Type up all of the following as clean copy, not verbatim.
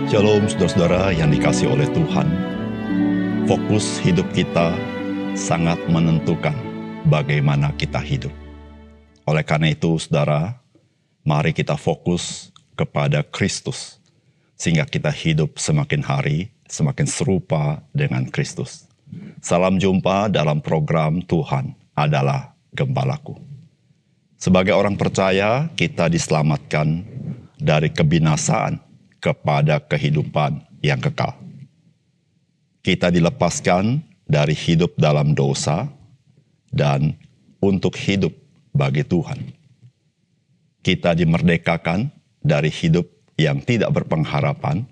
Shalom saudara-saudara yang dikasihi oleh Tuhan. Fokus hidup kita sangat menentukan bagaimana kita hidup. Oleh karena itu saudara, mari kita fokus kepada Kristus, sehingga kita hidup semakin hari semakin serupa dengan Kristus. Salam jumpa dalam program Tuhan adalah Gembalaku. Sebagai orang percaya, kita diselamatkan dari kebinasaan kepada kehidupan yang kekal. Kita dilepaskan dari hidup dalam dosa dan untuk hidup bagi Tuhan. Kita dimerdekakan dari hidup yang tidak berpengharapan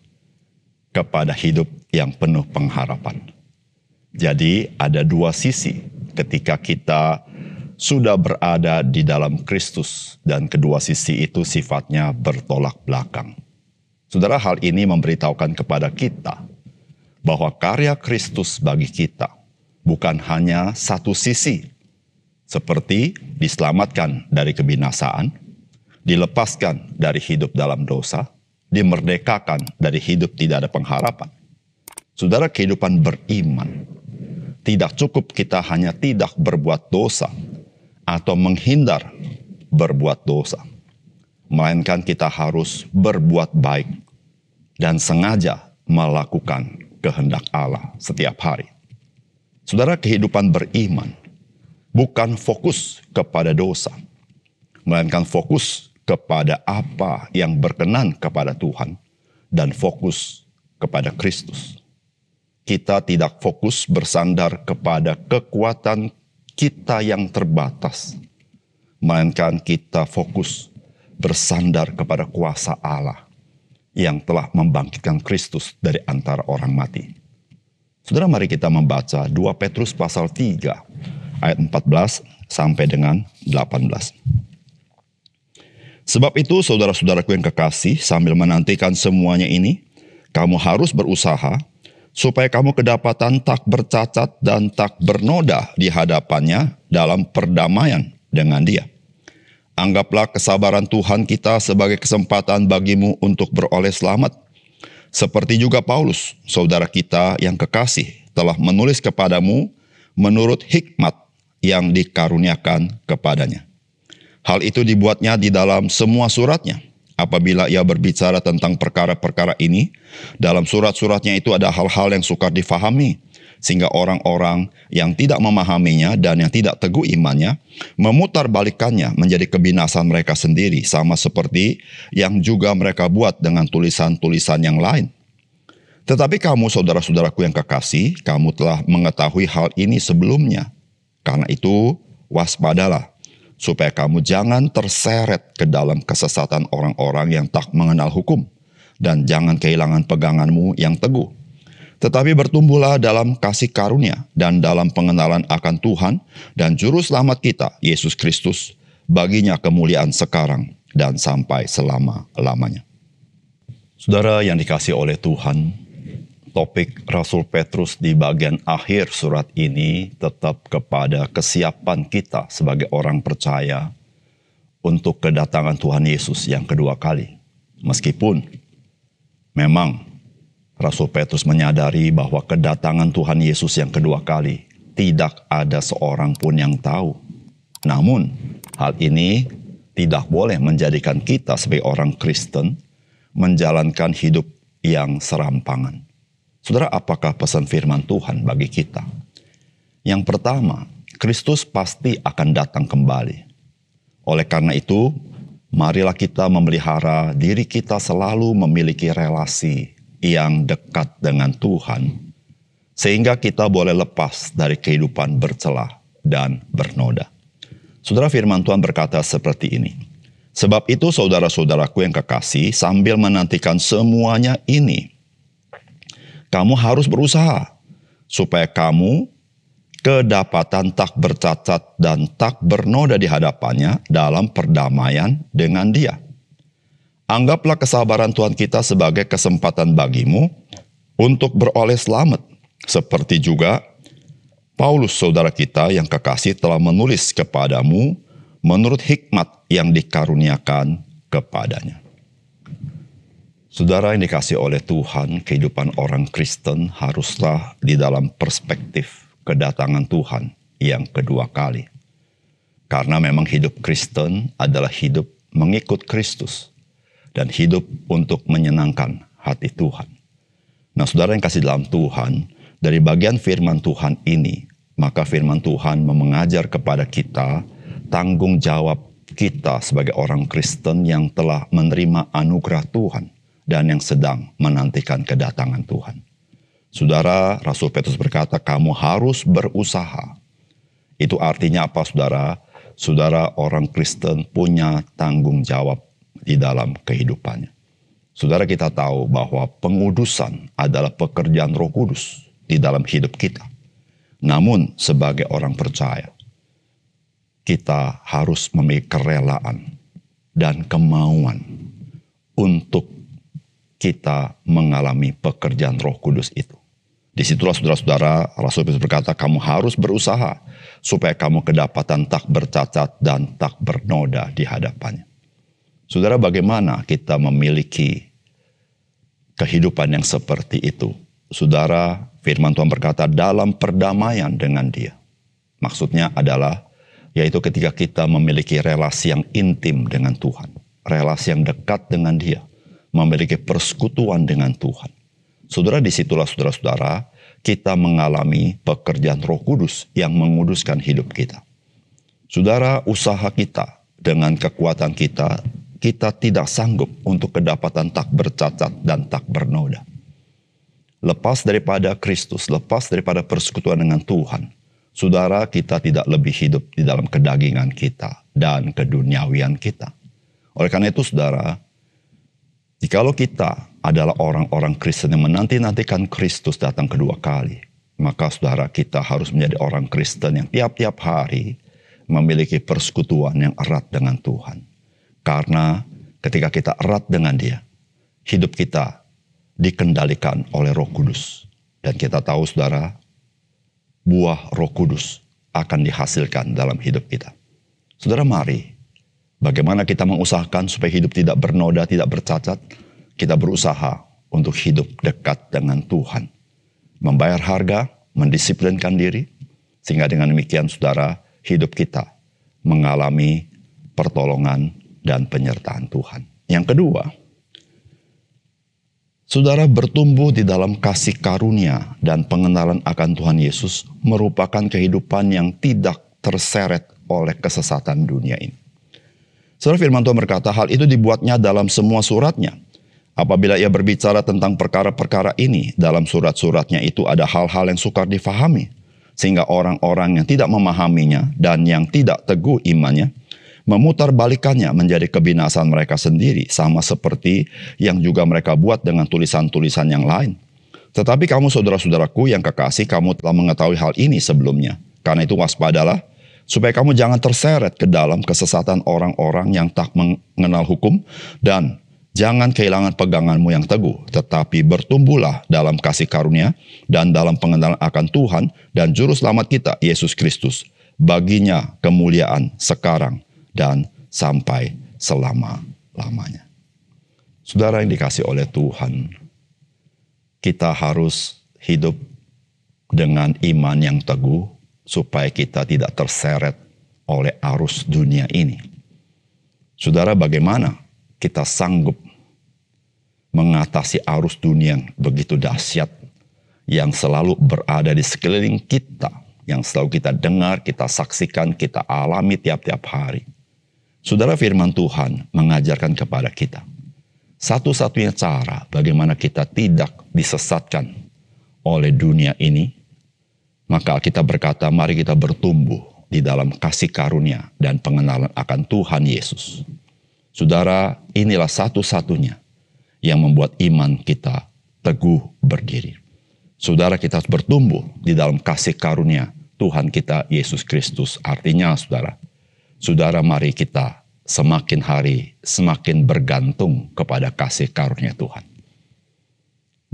kepada hidup yang penuh pengharapan. Jadi ada dua sisi ketika kita sudah berada di dalam Kristus, dan kedua sisi itu sifatnya bertolak belakang. Saudara, hal ini memberitahukan kepada kita bahwa karya Kristus bagi kita bukan hanya satu sisi, seperti diselamatkan dari kebinasaan, dilepaskan dari hidup dalam dosa, dimerdekakan dari hidup tidak ada pengharapan. Saudara, kehidupan beriman tidak cukup kita hanya tidak berbuat dosa atau menghindar berbuat dosa, melainkan kita harus berbuat baik dan sengaja melakukan kehendak Allah setiap hari. Saudara, kehidupan beriman bukan fokus kepada dosa, melainkan fokus kepada apa yang berkenan kepada Tuhan dan fokus kepada Kristus. Kita tidak fokus bersandar kepada kekuatan kita yang terbatas, melainkan kita fokus bersandar kepada kuasa Allah yang telah membangkitkan Kristus dari antara orang mati. Saudara, mari kita membaca 2 Petrus pasal 3 ayat 14 sampai dengan 18. Sebab itu saudara-saudaraku yang kekasih, sambil menantikan semuanya ini, kamu harus berusaha supaya kamu kedapatan tak bercacat dan tak bernoda di hadapannya dalam perdamaian dengan Dia. Anggaplah kesabaran Tuhan kita sebagai kesempatan bagimu untuk beroleh selamat. Seperti juga Paulus, saudara kita yang kekasih, telah menulis kepadamu menurut hikmat yang dikaruniakan kepadanya. Hal itu dibuatnya di dalam semua suratnya. Apabila ia berbicara tentang perkara-perkara ini, dalam surat-suratnya itu ada hal-hal yang sukar difahami, sehingga orang-orang yang tidak memahaminya dan yang tidak teguh imannya memutarbalikannya menjadi kebinasan mereka sendiri, sama seperti yang juga mereka buat dengan tulisan-tulisan yang lain. Tetapi kamu, saudara-saudaraku yang kekasih, kamu telah mengetahui hal ini sebelumnya. Karena itu, waspadalah, supaya kamu jangan terseret ke dalam kesesatan orang-orang yang tak mengenal hukum, dan jangan kehilangan peganganmu yang teguh. Tetapi bertumbuhlah dalam kasih karunia dan dalam pengenalan akan Tuhan dan Juru Selamat kita, Yesus Kristus, baginya kemuliaan sekarang dan sampai selama-lamanya. Saudara yang dikasihi oleh Tuhan, topik Rasul Petrus di bagian akhir surat ini tetap kepada kesiapan kita sebagai orang percaya untuk kedatangan Tuhan Yesus yang kedua kali. Meskipun memang Rasul Petrus menyadari bahwa kedatangan Tuhan Yesus yang kedua kali tidak ada seorang pun yang tahu. Namun, hal ini tidak boleh menjadikan kita sebagai orang Kristen menjalankan hidup yang serampangan. Saudara, apakah pesan firman Tuhan bagi kita? Yang pertama, Kristus pasti akan datang kembali. Oleh karena itu, marilah kita memelihara diri kita selalu memiliki relasi yang dekat dengan Tuhan, sehingga kita boleh lepas dari kehidupan bercelah dan bernoda. Saudara, firman Tuhan berkata seperti ini. Sebab itu saudara-saudaraku yang kekasih, sambil menantikan semuanya ini, kamu harus berusaha supaya kamu kedapatan tak bercacat dan tak bernoda di hadapannya dalam perdamaian dengan Dia. Anggaplah kesabaran Tuhan kita sebagai kesempatan bagimu untuk beroleh selamat. Seperti juga Paulus, saudara kita yang kekasih, telah menulis kepadamu menurut hikmat yang dikaruniakan kepadanya. Saudara yang dikasih oleh Tuhan, kehidupan orang Kristen haruslah di dalam perspektif kedatangan Tuhan yang kedua kali. Karena memang hidup Kristen adalah hidup mengikut Kristus dan hidup untuk menyenangkan hati Tuhan. Nah, saudara yang kasih dalam Tuhan, dari bagian firman Tuhan ini, maka firman Tuhan mengajar kepada kita tanggung jawab kita sebagai orang Kristen yang telah menerima anugerah Tuhan dan yang sedang menantikan kedatangan Tuhan. Saudara, Rasul Petrus berkata, kamu harus berusaha. Itu artinya apa, saudara? Saudara, orang Kristen punya tanggung jawab di dalam kehidupannya. Saudara, kita tahu bahwa pengudusan adalah pekerjaan Roh Kudus di dalam hidup kita. Namun, sebagai orang percaya, kita harus memiliki kerelaan dan kemauan untuk kita mengalami pekerjaan Roh Kudus itu. Disitulah saudara-saudara, Rasul Petrus berkata, kamu harus berusaha supaya kamu kedapatan tak bercacat dan tak bernoda di hadapannya. Saudara, bagaimana kita memiliki kehidupan yang seperti itu? Saudara, firman Tuhan berkata dalam perdamaian dengan Dia. Maksudnya adalah, yaitu ketika kita memiliki relasi yang intim dengan Tuhan. Relasi yang dekat dengan Dia. Memiliki persekutuan dengan Tuhan. Saudara, disitulah saudara-saudara, kita mengalami pekerjaan Roh Kudus yang menguduskan hidup kita. Saudara, usaha kita dengan kekuatan kita, kita tidak sanggup untuk kedapatan tak bercacat dan tak bernoda. Lepas daripada Kristus, lepas daripada persekutuan dengan Tuhan, saudara, kita tidak lebih hidup di dalam kedagingan kita dan keduniawian kita. Oleh karena itu, saudara, jikalau kita adalah orang-orang Kristen yang menanti-nantikan Kristus datang kedua kali, maka saudara, kita harus menjadi orang Kristen yang tiap-tiap hari memiliki persekutuan yang erat dengan Tuhan. Karena ketika kita erat dengan Dia, hidup kita dikendalikan oleh Roh Kudus. Dan kita tahu, saudara, buah Roh Kudus akan dihasilkan dalam hidup kita. Saudara, mari, bagaimana kita mengusahakan supaya hidup tidak bernoda, tidak bercacat? Kita berusaha untuk hidup dekat dengan Tuhan. Membayar harga, mendisiplinkan diri, sehingga dengan demikian, saudara, hidup kita mengalami pertolongan dan penyertaan Tuhan. Yang kedua, saudara, bertumbuh di dalam kasih karunia dan pengenalan akan Tuhan Yesus merupakan kehidupan yang tidak terseret oleh kesesatan dunia ini. Saudara, firman Tuhan berkata, hal itu dibuatnya dalam semua suratnya. Apabila ia berbicara tentang perkara-perkara ini, dalam surat-suratnya itu ada hal-hal yang sukar difahami. Sehingga orang-orang yang tidak memahaminya dan yang tidak teguh imannya, memutarbalikannya menjadi kebinasan mereka sendiri, sama seperti yang juga mereka buat dengan tulisan-tulisan yang lain. Tetapi kamu, saudara-saudaraku yang kekasih, kamu telah mengetahui hal ini sebelumnya. Karena itu waspadalah, supaya kamu jangan terseret ke dalam kesesatan orang-orang yang tak mengenal hukum, dan jangan kehilangan peganganmu yang teguh, tetapi bertumbuhlah dalam kasih karunia dan dalam pengenalan akan Tuhan dan Juru Selamat kita, Yesus Kristus. Baginya kemuliaan sekarang dan sampai selama-lamanya. Saudara yang dikasih oleh Tuhan, kita harus hidup dengan iman yang teguh supaya kita tidak terseret oleh arus dunia ini. Saudara, bagaimana kita sanggup mengatasi arus dunia yang begitu dahsyat yang selalu berada di sekeliling kita, yang selalu kita dengar, kita saksikan, kita alami tiap-tiap hari. Saudara, firman Tuhan mengajarkan kepada kita satu-satunya cara bagaimana kita tidak disesatkan oleh dunia ini, maka kita berkata, mari kita bertumbuh di dalam kasih karunia dan pengenalan akan Tuhan Yesus. Saudara, inilah satu-satunya yang membuat iman kita teguh berdiri. Saudara, kita harus bertumbuh di dalam kasih karunia Tuhan kita Yesus Kristus. Artinya, saudara, mari kita semakin hari semakin bergantung kepada kasih karunia Tuhan.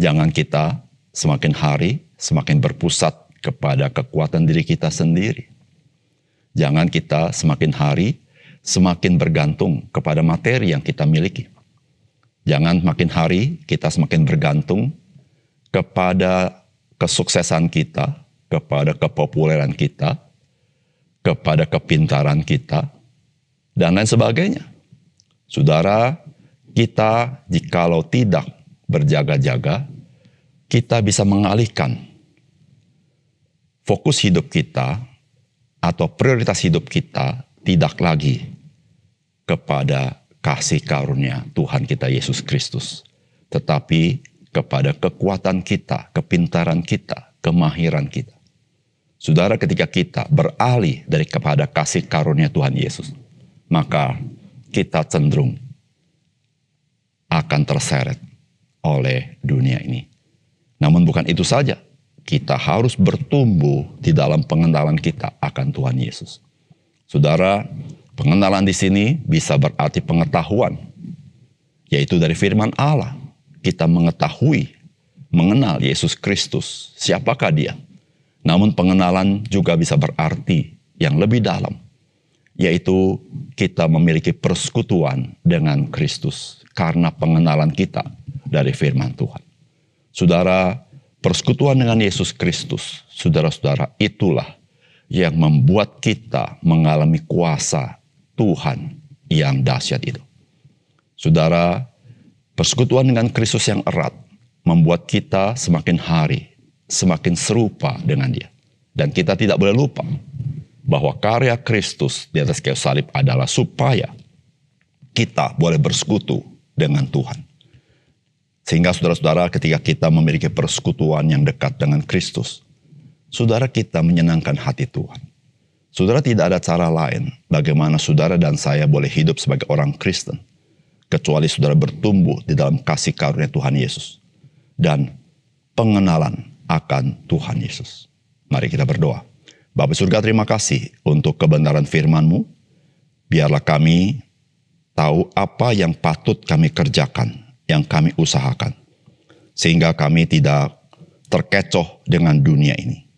Jangan kita semakin hari semakin berpusat kepada kekuatan diri kita sendiri. Jangan kita semakin hari semakin bergantung kepada materi yang kita miliki. Jangan makin hari kita semakin bergantung kepada kesuksesan kita, kepada kepopuleran kita, kepada kepintaran kita, dan lain sebagainya. Saudara, kita jikalau tidak berjaga-jaga, kita bisa mengalihkan fokus hidup kita atau prioritas hidup kita tidak lagi kepada kasih karunia Tuhan kita Yesus Kristus, tetapi kepada kekuatan kita, kepintaran kita, kemahiran kita. Saudara, ketika kita beralih dari kepada kasih karunia Tuhan Yesus, maka kita cenderung akan terseret oleh dunia ini. Namun bukan itu saja, kita harus bertumbuh di dalam pengenalan kita akan Tuhan Yesus. Saudara, pengenalan di sini bisa berarti pengetahuan, yaitu dari firman Allah. Kita mengetahui, mengenal Yesus Kristus, siapakah Dia. Namun pengenalan juga bisa berarti yang lebih dalam, yaitu kita memiliki persekutuan dengan Kristus karena pengenalan kita dari firman Tuhan. Saudara, persekutuan dengan Yesus Kristus, saudara-saudara, itulah yang membuat kita mengalami kuasa Tuhan yang dahsyat itu. Saudara, persekutuan dengan Kristus yang erat membuat kita semakin hari semakin serupa dengan Dia. Dan kita tidak boleh lupa bahwa karya Kristus di atas kayu salib adalah supaya kita boleh bersekutu dengan Tuhan. Sehingga saudara-saudara, ketika kita memiliki persekutuan yang dekat dengan Kristus, saudara, kita menyenangkan hati Tuhan. Saudara, tidak ada cara lain bagaimana saudara dan saya boleh hidup sebagai orang Kristen, kecuali saudara bertumbuh di dalam kasih karunia Tuhan Yesus dan pengenalan akan Tuhan Yesus. Mari kita berdoa. Bapa surga, terima kasih untuk kebenaran firman-Mu. Biarlah kami tahu apa yang patut kami kerjakan, yang kami usahakan, sehingga kami tidak terkecoh dengan dunia ini.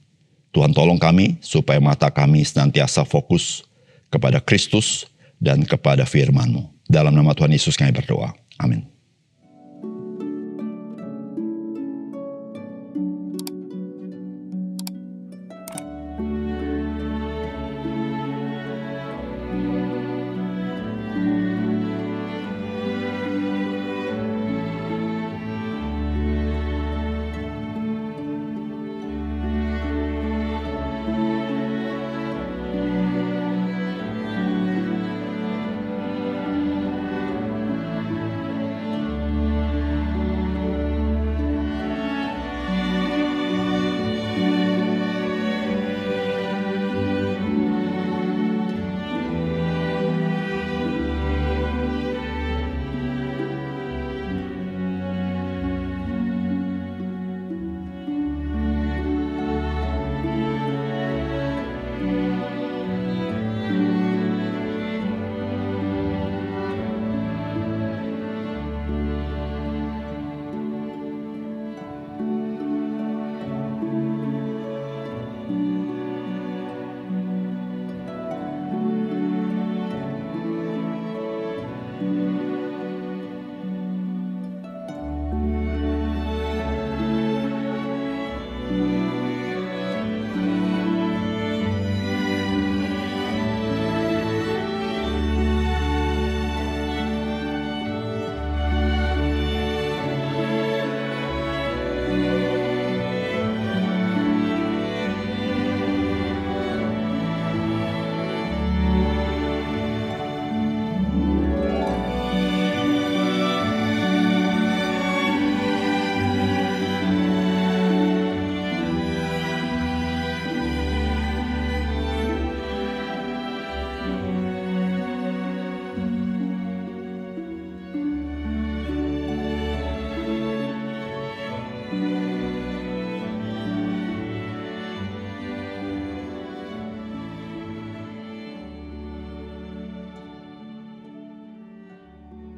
Tuhan, tolong kami supaya mata kami senantiasa fokus kepada Kristus dan kepada firman-Mu. Dalam nama Tuhan Yesus kami berdoa. Amin.